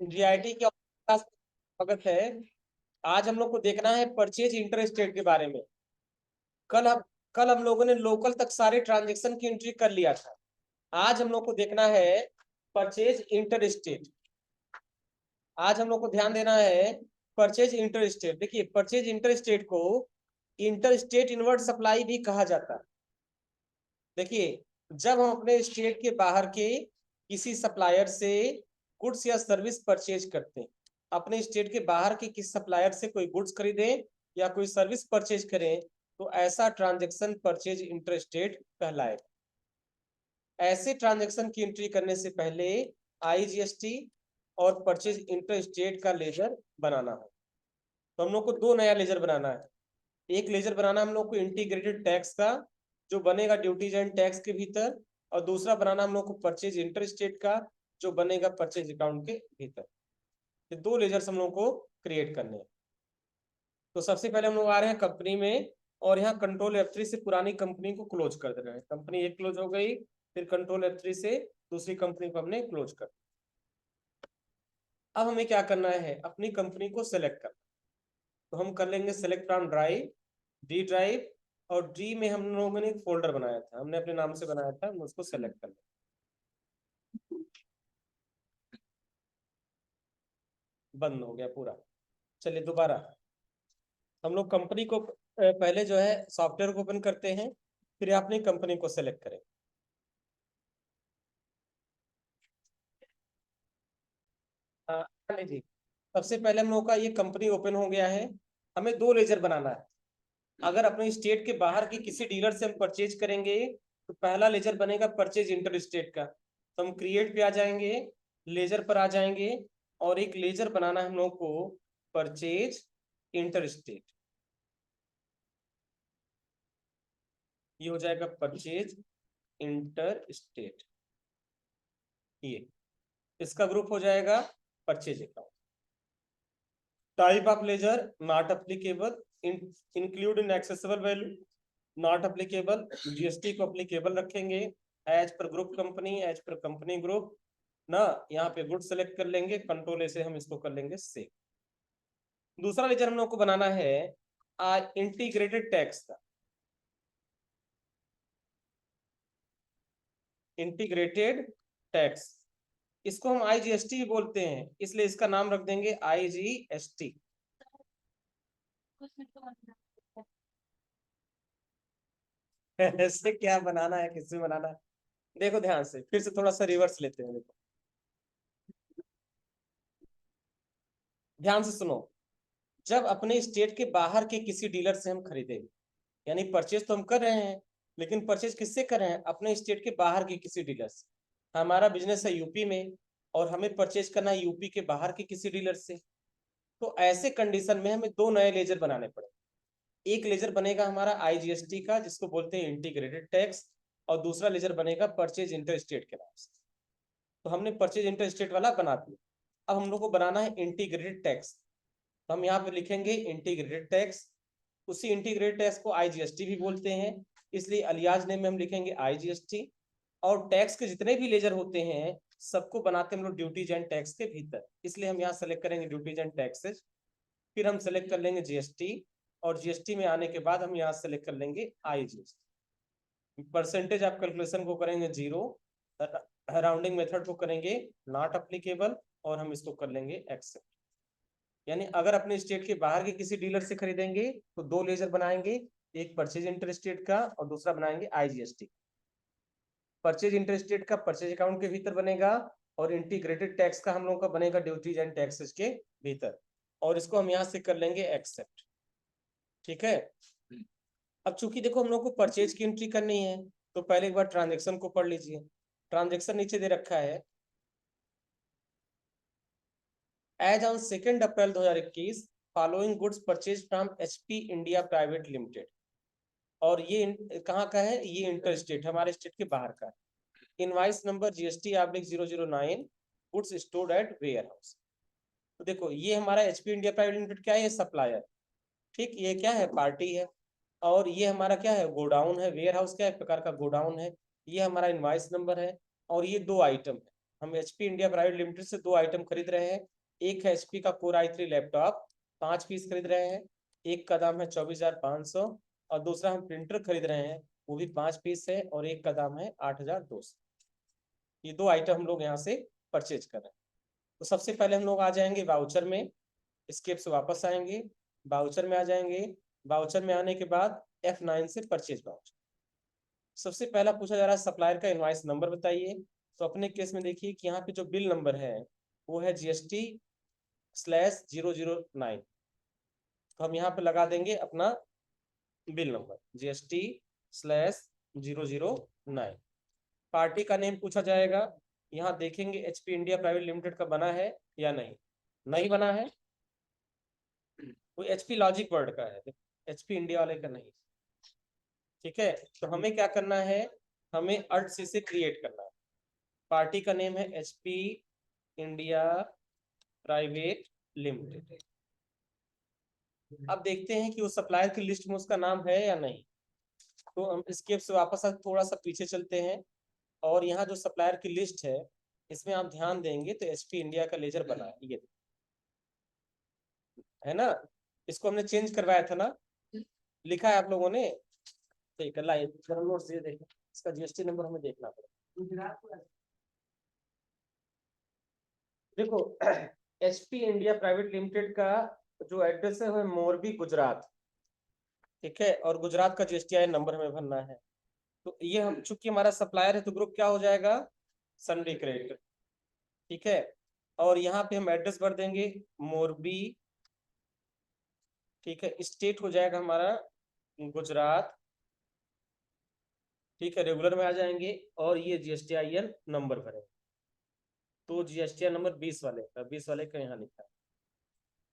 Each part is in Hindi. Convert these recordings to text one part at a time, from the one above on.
जीआईटी के पास स्वागत है। आज हम लोग को देखना है परचेज इंटर स्टेट के बारे में। कल हम कल हम लोगों ने लोकल तक सारे ट्रांजेक्शन की एंट्री कर लिया था। आज हम लोग को देखना है परचेज इंटर स्टेट। आज हम लोग को ध्यान देना है परचेज इंटर स्टेट। देखिए, परचेज इंटर स्टेट को इंटर स्टेट इनवर्ड सप्लाई भी कहा जाता है। देखिए, जब हम अपने स्टेट के बाहर के किसी सप्लायर से गुड्स या सर्विस परचेज करते हैं, अपने स्टेट के बाहर के किसी सप्लायर से कोई गुड्स खरीदें या कोई सर्विस परचेज करें, तो ऐसा ट्रांजैक्शन परचेज इंटर स्टेट कहलाएगा। ऐसे ट्रांजैक्शन की एंट्री करने से पहले आईजीएसटी और परचेज इंटर स्टेट का लेजर बनाना है। तो हम लोग को दो नया लेजर बनाना है। एक लेजर बनाना हम लोग को इंटीग्रेटेड टैक्स का, जो बनेगा ड्यूटीज एंड टैक्स के भीतर, और दूसरा बनाना हम लोग को परचेज इंटर स्टेट का, जो बनेगा परचेज अकाउंट के भीतर। ये दो लेजर्स हम लोग को क्रिएट करने हैं। तो सबसे पहले हम लोग आ रहे हैं कंपनी में, और यहाँ कंट्रोल F3 से पुरानी कंपनी को क्लोज कर दे रहे हैं। कंपनी एक क्लोज हो गई, फिर कंट्रोल F3 से दूसरी कंपनी को हमने क्लोज कर। अब हमें क्या करना है, अपनी कंपनी को सिलेक्ट करना। तो हम कर लेंगे select from drive, D drive, और डी में हम लोगों ने एक फोल्डर बनाया था, हमने अपने नाम से बनाया था, हम उसको सेलेक्ट कर लें। बंद हो गया पूरा। चलिए दोबारा हम लोग कंपनी को पहले जो है सॉफ्टवेयर को ओपन करते हैं, फिर अपनी कंपनी को सेलेक्ट करें। जी, सबसे पहले हम लोग का ये कंपनी ओपन हो गया है। हमें दो लेजर बनाना है। अगर अपने स्टेट के बाहर की किसी डीलर से हम परचेज करेंगे, तो पहला लेजर बनेगा परचेज इंटर स्टेट का। तो हम क्रिएट पे आ जाएंगे, लेजर पर आ जाएंगे, और एक लेजर बनाना है हम लोग को परचेज इंटर स्टेट। ये हो जाएगा परचेज इंटर स्टेट। ये इसका ग्रुप हो जाएगा purchase account. Type of ledger not applicable, include in accessible value not applicable. GST को अप्लीकेबल रखेंगे, as per group company, as per company group ना। यहाँ पे गुड सेलेक्ट कर लेंगे, कंट्रोल ए से हम इसको कर लेंगे सेव। दूसरा लेजर हम लोग को बनाना है इंटीग्रेटेड टैक्स का। इंटीग्रेटेड टैक्स, इसको हम आईजीएसटी बोलते हैं, इसलिए इसका नाम रख देंगे आईजीएसटी। ऐसे क्या बनाना है, किससे बनाना है, देखो ध्यान से, फिर से थोड़ा सा रिवर्स लेते हैं। देखो ध्यान से सुनो। जब अपने स्टेट के बाहर के किसी डीलर से हम खरीदेंगे, यानी परचेज तो हम कर रहे हैं, लेकिन परचेज किससे कर रहे हैं, अपने स्टेट के बाहर के किसी डीलर से। हमारा बिजनेस है यूपी में, और हमें परचेज करना है यूपी के बाहर के किसी डीलर से। तो ऐसे कंडीशन में हमें दो नए लेजर बनाने पड़े। एक लेजर बनेगा हमारा आईजीएसटी का, जिसको बोलते हैं इंटीग्रेटेड टैक्स, और दूसरा लेजर बनेगा परचेज इंटर स्टेट के नाम से। तो हमने परचेज इंटर स्टेट वाला बना दिया। अब हम लोग को बनाना है इंटीग्रेटेड टैक्स। तो हम यहाँ पे लिखेंगे इंटीग्रेटेड टैक्स। उसी इंटीग्रेटेड टैक्स को आईजीएसटी भी बोलते हैं, इसलिए अलियास नेम में हम लिखेंगे आईजीएसटी। और टैक्स के जितने भी लेजर होते हैं, सबको बनाते हैं हम लोग ड्यूटीज एंड टैक्स के भीतर, इसलिए हम यहाँ सेलेक्ट करेंगे ड्यूटीज एंड टैक्सेज। फिर हम सेलेक्ट कर लेंगे जीएसटी, और जीएसटी में आने के बाद हम यहाँ सेलेक्ट कर लेंगे आईजीएसटी। परसेंटेज आप कैलकुलेशन को करेंगे 0, राउंडिंग मेथड को करेंगे नॉट अप्लीकेबल, और हम इसको कर लेंगे एक्सेप्ट। यानी अगर अपने स्टेट के बाहर के किसी डीलर से खरीदेंगे, तो दो लेजर बनाएंगे, एक परचेज इंटर स्टेट का और दूसरा बनाएंगे आईजीएसटी। परचेज इंटर स्टेट का परचेज अकाउंट के भीतर बनेगा, और इंटीग्रेटेड टैक्स का हम लोग का बनेगा ड्यूटीज एंड टैक्सेस के भीतर, और इसको हम यहाँ से कर लेंगे एक्सेप्ट। ठीक है। अब चूंकि देखो हम लोग को परचेज की एंट्री करनी है, तो पहले एक बार ट्रांजेक्शन को पढ़ लीजिए। ट्रांजेक्शन नीचे दे रखा है, as on 2 April 2021 following goods purchase from HP India private limited. और ये कहाँ का है, ये इंटर स्टेट, हमारे स्टेट के बाहर का है। Invoice number GST/009 goods stored at warehouse. तो देखो ये हमारा एचपी इंडिया प्राइवेट लिमिटेड क्या है, सप्लायर। ठीक, ये क्या है, पार्टी है। और ये हमारा क्या है, गोडाउन है। वेयर हाउस क्या है, एक प्रकार का गोडाउन है। ये हमारा इनवाइस नंबर है, और ये दो आइटम है। हम एचपी इंडिया प्राइवेट लिमिटेड से 2 आइटम खरीद रहे हैं। एक है एचपी का कोर i3 लैपटॉप 5 पीस खरीद रहे हैं, एक का दाम है 24,500 और दूसरा हम प्रिंटर खरीद रहे हैं, वो भी 5 पीस है और एक का दाम है 8,200। ये 2 आइटम हम लोग यहाँ से परचेज कर रहे हैं। तो सबसे पहले हम लोग आ जाएंगे वाउचर में, स्केप से वापस आएंगे, वाउचर में आ जाएंगे, वाउचर में आने के बाद F9 से परचेज वाउचर। सबसे पहला पूछा जा रहा है सप्लायर का इनवॉइस नंबर बताइए। तो अपने केस में देखिए कि यहाँ पे जो बिल नंबर है वो है GST/009। तो हम यहाँ पे लगा देंगे अपना बिल नंबर GST/009। पार्टी का नेम पूछा जाएगा, यहाँ देखेंगे एचपी इंडिया प्राइवेट लिमिटेड का बना है या नहीं। नहीं बना है, कोई एचपी लॉजिक वर्ड का है, एचपी इंडिया वाले का नहीं। ठीक है, तो हमें क्या करना है, हमें अर्ट से क्रिएट करना है। पार्टी का नेम है एचपी इंडिया प्राइवेट लिमिटेड। अब देखते हैं कि उस सप्लायर की लिस्ट में उसका नाम है या नहीं। तो हम स्केप से वापस थोड़ा सा पीछे चलते हैं और यहाँ जो सप्लायर की लिस्ट है इसमें आप ध्यान देंगे तो एचपी इंडिया का लेजर बना है, ये है ना। इसको हमने चेंज करवाया था ना, लिखा है आप लोगों ने। ठीक है, लाइव नोट्स ये देखें, इसका जीएसटी नंबर हमें देखना पड़ेगा। देखो एचपी इंडिया प्राइवेट लिमिटेड का जो एड्रेस है वो मोरबी गुजरात। ठीक है, और गुजरात का जीएसटीआई नंबर हमें भरना है। तो ये हम चूंकि हमारा सप्लायर है तो ग्रुप क्या हो जाएगा, सनडी क्रेडिट। ठीक है, और यहाँ पे हम एड्रेस भर देंगे मोरबी। ठीक है, स्टेट हो जाएगा हमारा गुजरात। ठीक है, रेगुलर में आ जाएंगे और ये जीएसटीआईएन नंबर भरेंगे। तो जीएसटीआई नंबर 20 वाले का, 20 वाले का यहाँ लिखा है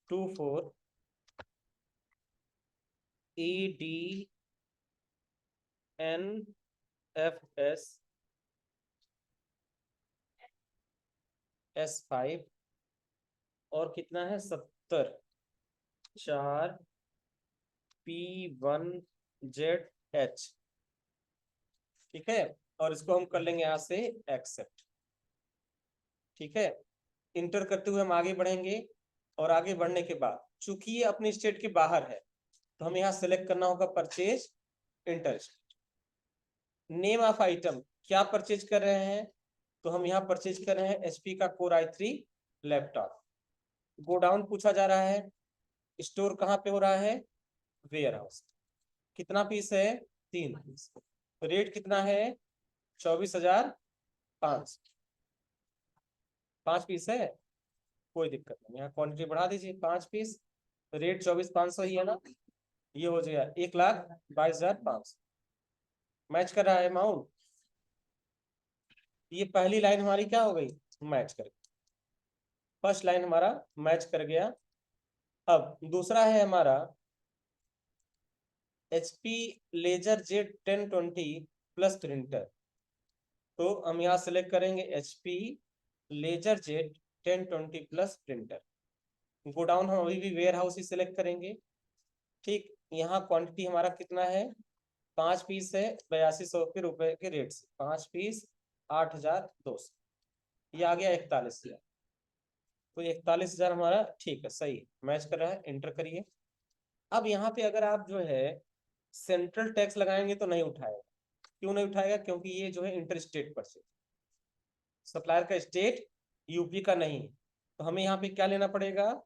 24EDNFS/S5 और कितना है 70/4P1ZH। ठीक है, और इसको हम कर लेंगे यहाँ से एक्सेप्ट। ठीक है, इंटर करते हुए हम आगे बढ़ेंगे और आगे बढ़ने के बाद चूंकि ये अपने स्टेट के बाहर है तो हमें यहाँ सेलेक्ट करना होगा purchase inter state. Name of item क्या परचेज कर रहे हैं, तो हम यहाँ परचेज कर रहे हैं एचपी का कोर i3 लैपटॉप। गोडाउन पूछा जा रहा है, स्टोर कहाँ पे हो रहा है, वेयर हाउस। कितना पीस है, 3 पीस। रेट कितना है, 24,500। 5 पीस है, कोई दिक्कत नहीं, यहाँ क्वांटिटी बढ़ा दीजिए 5 पीस। रेट 24,500 ही है ना, ये हो जाएगा 1,22,500। मैच कर रहा है अमाउंट। ये पहली लाइन हमारी क्या हो गई, मैच कर गई। फर्स्ट लाइन हमारा मैच कर गया। अब दूसरा है हमारा HP laser jet 1020 plus printer. तो हम यहाँ सेलेक्ट करेंगे HP laser jet 1020 plus printer. Godown हम अभी भी वेयर हाउस ही सिलेक्ट करेंगे। ठीक, यहाँ क्वांटिटी हमारा कितना है, 5 पीस है 8200 के रुपए के रेट से, 5 पीस 8,200, ये आ गया 41,000। तो 41,000 हमारा ठीक है, सही मैच कर रहा है, इंटर करिए। अब यहाँ पे अगर आप जो है सेंट्रल टैक्स लगाएंगे तो नहीं उठाएगा। क्यों नहीं उठाएगा, क्योंकि ये जो है इंटर स्टेट परचेज, सप्लायर का स्टेट यूपी का नहीं। तो हमें यहाँ पे क्या लेना पड़ेगा,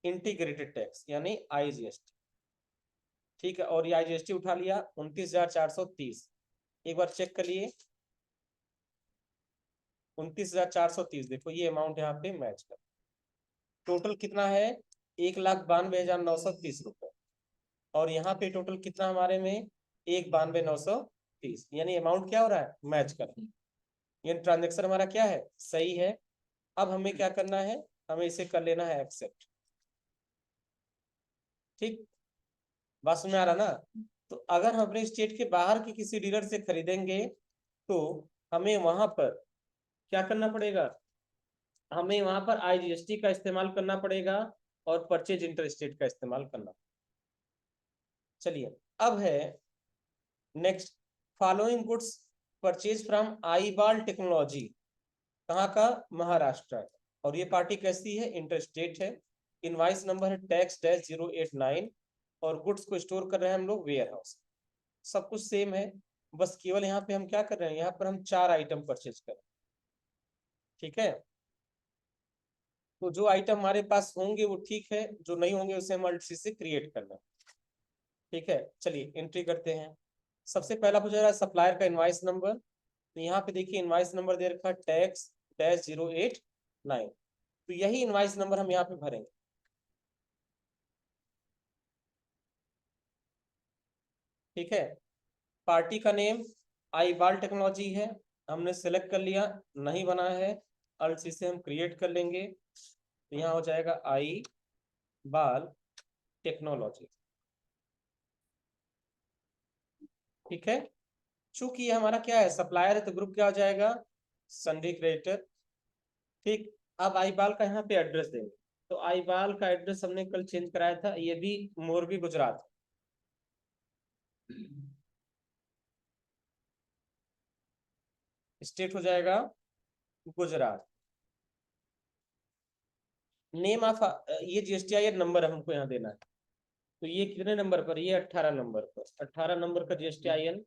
इंटीग्रेटेड टैक्स यानी आईजीएसटी। ठीक है, और ये आईजीएसटी उठा लिया 29,430। एक बार चेक करिए 29,430, देखो ये अमाउंट यहाँ पे मैच कर। टोटल कितना है, 1,92,930 रुपए। और यहाँ पे टोटल कितना हमारे में, 1,92,930, यानी अमाउंट क्या हो रहा है, मैच कर रहा है। यानी ट्रांजेक्शन हमारा क्या है, सही है। अब हमें क्या करना है, हमें इसे कर लेना है एक्सेप्ट। ठीक, बात समझ में आ रहा ना। तो अगर हम अपने स्टेट के बाहर के किसी डीलर से खरीदेंगे तो हमें वहां पर क्या करना पड़ेगा, हमें वहां पर आईजीएसटी का इस्तेमाल करना पड़ेगा और परचेज इंटर स्टेट का इस्तेमाल करना। चलिए, अब है next, following goods purchase from iBall technology. कहाँ का? महाराष्ट्र का। और ये पार्टी कैसी है? इंटर स्टेट है। इनवाइस नंबर है टैक्स डैश 089 और गुड्स को स्टोर कर रहे हैं हम लोग वेयर हाउस। सब कुछ सेम है, बस केवल यहाँ पे हम क्या कर रहे हैं, यहाँ पर हम 4 आइटम परचेज कर रहे हैं। ठीक है, तो जो आइटम हमारे पास होंगे वो ठीक है, जो नहीं होंगे उसे हम अल्ट सी से क्रिएट करना है। ठीक है, चलिए एंट्री करते हैं। सबसे पहला पूछा जा रहा है सप्लायर का इनवाइस नंबर। तो यहाँ पे देखिए इनवाइस नंबर दे रखा है टैक्स डैश 089। तो यही इनवाइस नंबर हम यहाँ पे भरेंगे। ठीक है, पार्टी का नेम आई बाल टेक्नोलॉजी है, हमने सेलेक्ट कर लिया, नहीं बना है, अल्ट सी से हम क्रिएट कर लेंगे। तो यहाँ हो जाएगा आई बाल टेक्नोलॉजी। ठीक है, चूंकि ये हमारा क्या है, सप्लायर है, तो ग्रुप क्या हो जाएगा? सन्डी क्रेडिटर। ठीक, अब आई बाल का यहाँ पे एड्रेस देंगे। तो आई बाल का एड्रेस हमने कल चेंज कराया था, ये भी मोरबी गुजरात। स्टेट हो जाएगा गुजरात। नेम ऑफ ये GSTIN नंबर हमको यहाँ देना है। तो ये कितने नंबर पर? ये 18 नंबर पर। 18 नंबर का GSTIN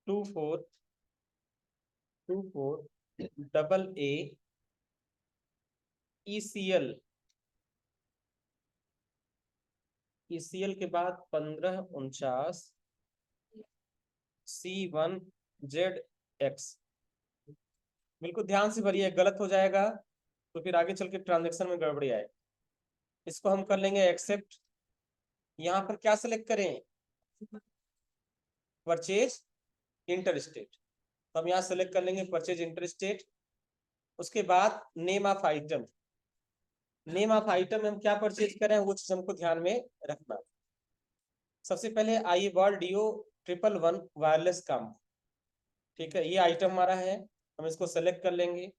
24AA ECL के बाद 1549C1ZX। बिल्कुल ध्यान से भरिए, गलत हो जाएगा तो फिर आगे चल के ट्रांजेक्शन में गड़बड़ी आए। इसको हम कर लेंगे एक्सेप्ट। यहाँ पर क्या सिलेक्ट करें? Purchase inter state. तो हम यहाँ सेलेक्ट कर लेंगे परचेज इंटर स्टेट। उसके बाद name of item, name of item हम क्या परचेज करें वो चीज हमको ध्यान में रखना। सबसे पहले आई बॉल डीओ 111 वायरलेस कम। ठीक है, ये आइटम हमारा है, हम इसको सेलेक्ट कर लेंगे।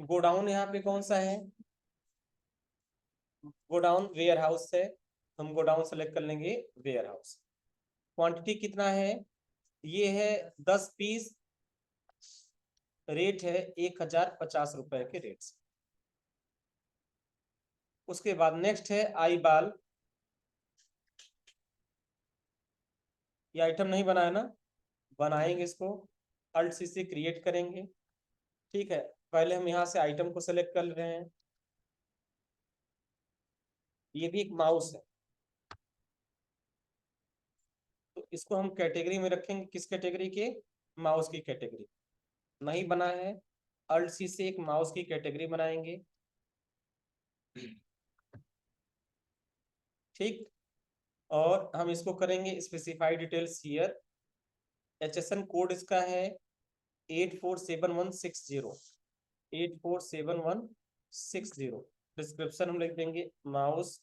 गोडाउन यहाँ पे कौन सा है? गोडाउन वेयर हाउस है, हम गोडाउन सेलेक्ट कर लेंगे वेयर हाउस। क्वांटिटी कितना है? ये है 10 पीस। रेट है 1050 रुपए के रेट से। उसके बाद नेक्स्ट है आई बाल। ये आइटम नहीं बना है ना, बनाएंगे इसको, अल्ट सी से क्रिएट करेंगे। ठीक है, पहले हम यहाँ से आइटम को सेलेक्ट कर रहे हैं। ये भी एक माउस है, तो इसको हम कैटेगरी में रखेंगे। किस कैटेगरी के? माउस की कैटेगरी। नहीं बना है, अल्ट सी से एक माउस की कैटेगरी बनाएंगे। ठीक, और हम इसको करेंगे specify details here. HSN code इसका है 847160। 847160। डिस्क्रिप्शन हम लिख देंगे माउस।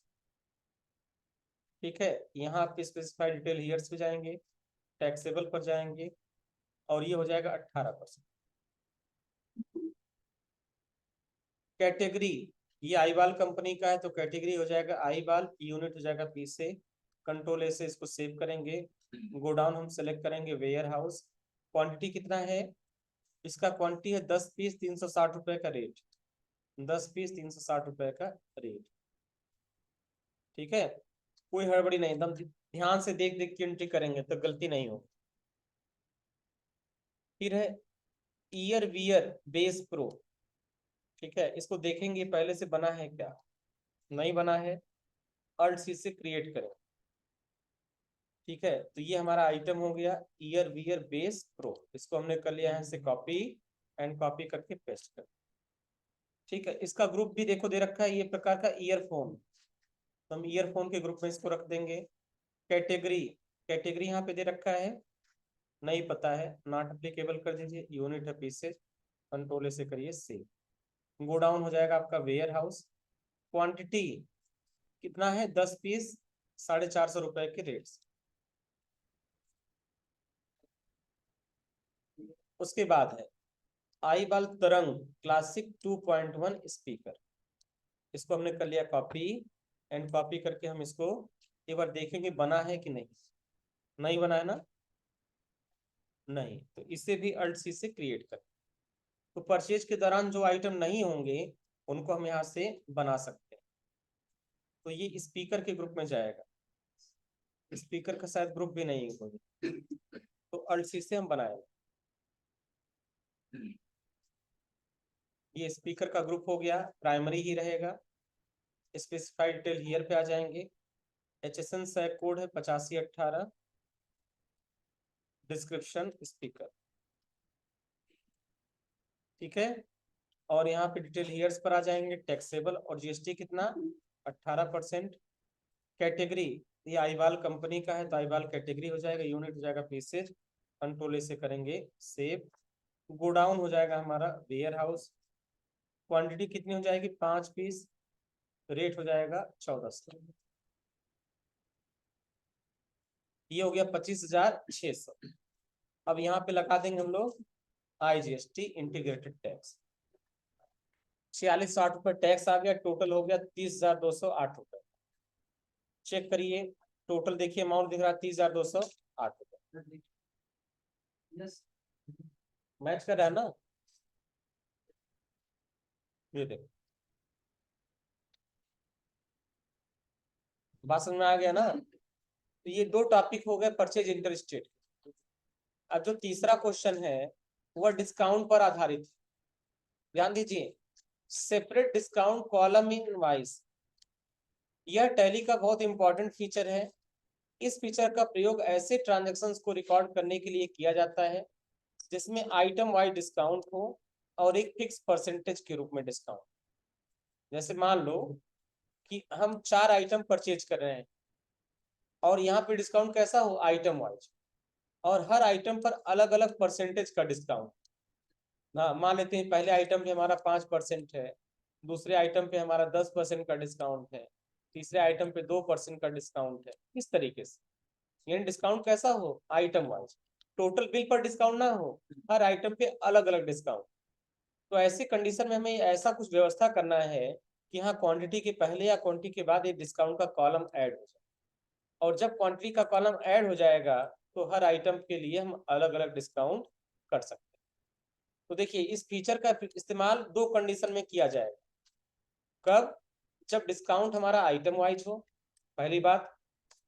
ठीक है, यहाँ पे स्पेसिफाई डिटेल हियर्स पे जाएंगे, टैक्सेबल पर जाएंगे, और ये हो जाएगा 18%। कैटेगरी, ये आईबाल कंपनी का है तो कैटेगरी हो जाएगा आईबाल, यूनिट हो जाएगा पी से। कंट्रोल ए से इसको सेव करेंगे। गोडाउन हम सेलेक्ट करेंगे वेयर हाउस। क्वांटिटी कितना है? इसका क्वांटिटी है 10 पीस 360 रुपए का रेट। 10 पीस 360 रुपए का रेट। ठीक है, कोई हड़बड़ी नहीं, एकदम ध्यान से देख देख के एंट्री करेंगे तो गलती नहीं होगी। फिर है ईयर वियर बेस प्रो। ठीक है, इसको देखेंगे पहले से बना है क्या, नहीं बना है, अल्ट सी से क्रिएट करें। ठीक है, तो ये हमारा आइटम हो गया ईयर वियर बेस प्रो। इसको हमने कर लिया है से कॉपी एंड कॉपी करके पेस्ट कर। ठीक है, इसका ग्रुप भी देखो दे रखा है ये प्रकार का ईयरफोन, तो हम ईयरफोन के ग्रुप में इसको रख देंगे। कैटेगरी, कैटेगरी यहाँ पे दे रखा है, नहीं पता है, नॉट अप्लीकेबल कर दीजिए। यूनिट है पीसेज, कंट्रोल से करिए सेव। गोडाउन हो जाएगा आपका वेयर हाउस। क्वांटिटी कितना है? 10 पीस 450 रुपए के रेट से। उसके बाद है आई बाल तरंग क्लासिक 2.1 स्पीकर। इसको हमने कर लिया कॉपी एंड कॉपी करके हम इसको एक बार देखेंगे बना है कि नहीं। नहीं बना है ना, नहीं, तो इसे भी अल्ट सी से क्रिएट कर। तो परचेज के दौरान जो आइटम नहीं होंगे उनको हम यहाँ से बना सकते हैं। तो ये स्पीकर के ग्रुप में जाएगा, स्पीकर का शायद ग्रुप भी नहीं है कोई, तो अल्ट सी से हम बनाएंगे। ये स्पीकर का ग्रुप हो गया, प्राइमरी ही रहेगा। स्पेसिफाइड डिटेल हियर पे आ जाएंगे। HSN सैक कोड है 8518, डिस्क्रिप्शन स्पीकर, ठीक है। और यहाँ पे डिटेल हियर्स पर आ जाएंगे, टैक्सेबल और GST कितना 18%। कैटेगरी ये आईवाल कंपनी का है तो आईवाल कैटेगरी हो जाएगा, यूनिट हो जाएगा पीसेज, कंट्रोल ए से करेंगे सेव। गोडाउन हो जाएगा हमारा वेयर हाउस। क्वांटिटी कितनी हो जाएगी 5 पीस, रेट हो जाएगा 1400। ये हो गया 25,600। अब यहाँ पे लगा देंगे हम लोग IGST इंटीग्रेटेड टैक्स। 4660 रुपये टैक्स आ गया, टोटल हो गया 30,208 रुपये। चेक करिए टोटल, देखिए अमाउंट दिख रहा है 30,208 रुपये। मैच कर रहा है ना, ये देखो बात समझ में आ गया ना। तो ये दो टॉपिक हो गए परचेज इंटर स्टेट। अब जो तीसरा क्वेश्चन है वह डिस्काउंट पर आधारित। ध्यान दीजिए, separate discount column in invoice, यह टैली का बहुत इंपॉर्टेंट फीचर है। इस फीचर का प्रयोग ऐसे ट्रांजैक्शंस को रिकॉर्ड करने के लिए किया जाता है जिसमें आइटम वाइज डिस्काउंट हो और एक फिक्स परसेंटेज के रूप में डिस्काउंट। जैसे मान लो कि हम 4 आइटम परचेज कर रहे हैं और यहाँ पे डिस्काउंट कैसा हो आइटम वाइज, और हर आइटम पर अलग अलग परसेंटेज का डिस्काउंट। ना मान लेते हैं पहले आइटम पे हमारा 5% है, दूसरे आइटम पे हमारा 10% का डिस्काउंट है, तीसरे आइटम पे 2% का डिस्काउंट है। इस तरीके से यानी डिस्काउंट कैसा हो आइटम वाइज, टोटल बिल पर डिस्काउंट ना हो, हर आइटम पे अलग अलग डिस्काउंट। तो ऐसे कंडीशन में हमें ऐसा कुछ व्यवस्था करना है कि हाँ क्वांटिटी के पहले या क्वांटिटी के बाद एक डिस्काउंट का कॉलम ऐड हो जाए, और जब क्वांटिटी का कॉलम ऐड हो जाएगा तो हर आइटम के लिए हम अलग अलग डिस्काउंट कर सकते हैं। तो देखिए इस फीचर का इस्तेमाल दो कंडीशन में किया जाएगा। कब? जब डिस्काउंट हमारा आइटम वाइज हो, पहली बात,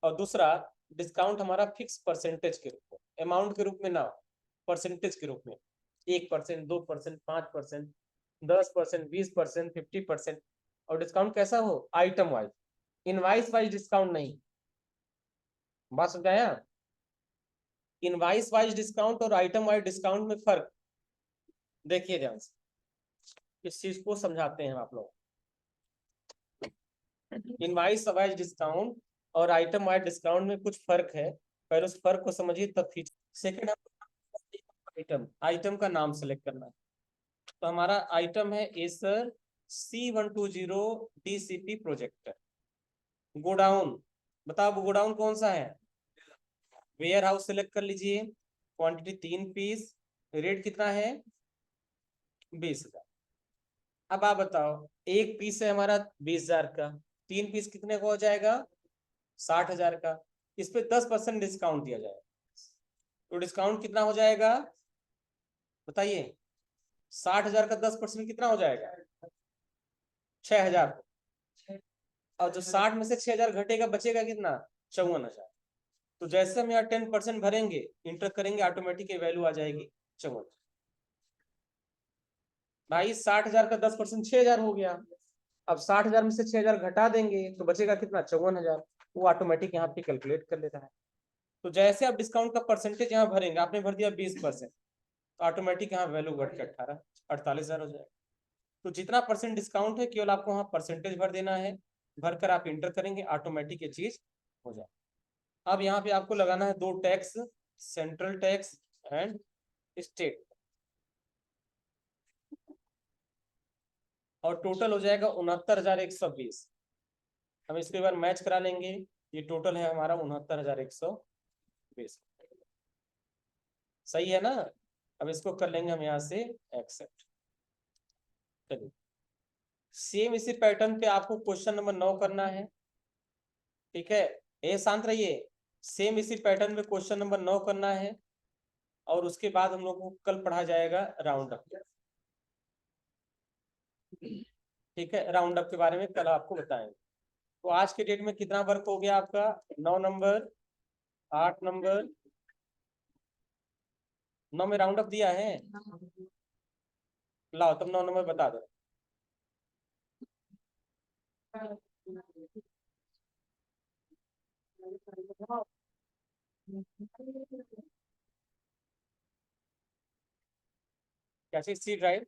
और दूसरा डिस्काउंट हमारा फिक्स परसेंटेज के रूप में, अमाउंट के रूप में ना, परसेंटेज के रूप में, 1%, 2%, 5%, 10%, 20%, 50%। और डिस्काउंट कैसा हो item wise, invoice wise discount नहीं। बात समझाया? इनवाइस वाइज डिस्काउंट और आइटम वाइज डिस्काउंट में फर्क देखिए ध्यान से, इस चीज को समझाते हैं आप लोग। इनवाइस वाइज डिस्काउंट और आइटम वाइज डिस्काउंट में कुछ फर्क है, पहले उस फर्क को समझिए तब फीचर। सेकेंड, आइटम, आइटम का नाम सेलेक्ट करना है। तो हमारा आइटम है Acer C120 DCP projector. Godown, बताओ गोडाउन कौन सा है? वेयर हाउस सेलेक्ट कर लीजिए। क्वांटिटी 3 पीस, रेट कितना है 20,000। अब आप बताओ एक पीस है हमारा 20,000 का, 3 पीस कितने का हो जाएगा 60,000 का। इस पे 10% डिस्काउंट दिया जाएगा, तो डिस्काउंट कितना हो जाएगा बताइए? 60,000 का 10% कितना हो जाएगा 6,000। और जो 60 में से 6,000 घटेगा बचेगा कितना 54,000। तो जैसे हम यहाँ 10% भरेंगे इंटर करेंगे ऑटोमेटिक वैल्यू आ जाएगी 54। भाई 60,000 का 10% 6,000 हो गया। अब 60,000 में से 6,000 घटा देंगे तो बचेगा कितना 54,000। वो ऑटोमेटिक यहाँ पे कैलकुलेट कर लेता है। तो जैसे आप डिस्काउंट का परसेंटेज यहाँ भरेंगे, आपने भर दिया 20%, तो ऑटोमेटिक यहाँ वैल्यू घट के 48,000 हो जाएगा। तो जितना परसेंट डिस्काउंट है केवल आपको वहाँ परसेंटेज भर देना है, भरकर आप इंटर करेंगे ऑटोमेटिक ये चीज हो जाए। अब यहाँ पे आपको लगाना है 2 tax, central tax and state, और टोटल हो जाएगा 69,120। हम इसको एक बार मैच करा लेंगे, ये टोटल है हमारा 69,120। सही है ना? अब इसको कर लेंगे हम यहाँ से एक्सेप्ट। चलिए सेम इसी पैटर्न पे आपको क्वेश्चन नंबर 9 करना है, ठीक है। ए शांत रहिए। सेम इसी पैटर्न पे क्वेश्चन नंबर 9 करना है, और उसके बाद हम लोग को कल पढ़ा जाएगा राउंड अप। ठीक है, राउंड अप के बारे में कल आपको बताएंगे। तो आज के डेट में कितना वर्क हो गया आपका? 9 नंबर, 8 नंबर, 9 में राउंड अप दिया है। लाओ तब 9 नंबर बता दो। कैसे सी ड्राइव?